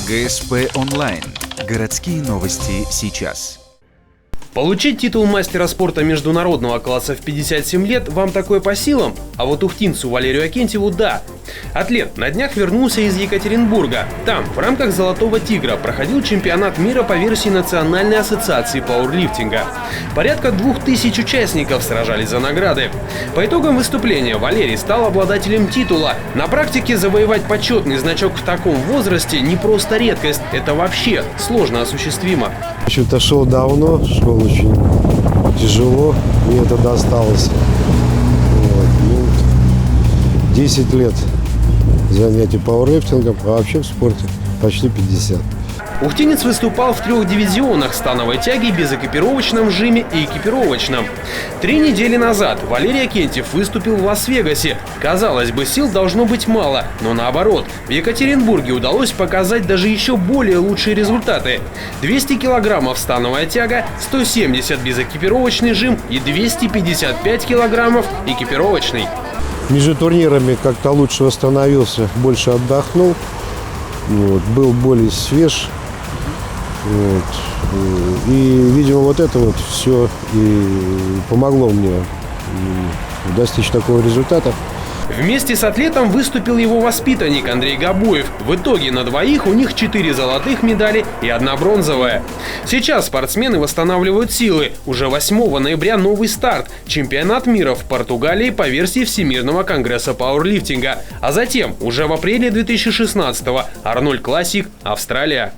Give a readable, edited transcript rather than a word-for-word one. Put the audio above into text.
ГСП онлайн. Городские новости сейчас. Получить титул мастера спорта международного класса в 57 лет вам такое по силам? А вот ухтинцу Валерию Акентьеву – да. Атлет на днях вернулся из Екатеринбурга. Там, в рамках «Золотого тигра», проходил чемпионат мира по версии Национальной ассоциации пауэрлифтинга. Порядка 2000 участников сражались за награды. По итогам выступления Валерий стал обладателем титула. На практике завоевать почетный значок в таком возрасте не просто редкость, это вообще сложно осуществимо. В шел давно, шел очень тяжело, мне это досталось. 10 лет занятий пауэрлифтингом, а вообще в спорте почти 50. Ухтинец выступал в 3 дивизионах становой тяги, безэкипировочном жиме и экипировочном. 3 недели назад Валерий Акентьев выступил в Лас-Вегасе. Казалось бы, сил должно быть мало, но наоборот. В Екатеринбурге удалось показать даже еще более лучшие результаты. 200 килограммов становая тяга, 170 безэкипировочный жим и 255 килограммов экипировочный. Между турнирами как-то лучше восстановился, больше отдохнул, был более свеж. И, видимо, вот это вот все и помогло мне достичь такого результата. Вместе с атлетом выступил его воспитанник Андрей Габуев. В итоге на двоих у них 4 золотых медали и 1 бронзовая. Сейчас спортсмены восстанавливают силы. Уже 8 ноября новый старт – чемпионат мира в Португалии по версии Всемирного конгресса пауэрлифтинга. А затем, уже в апреле 2016-го, Арнольд Классик, Австралия.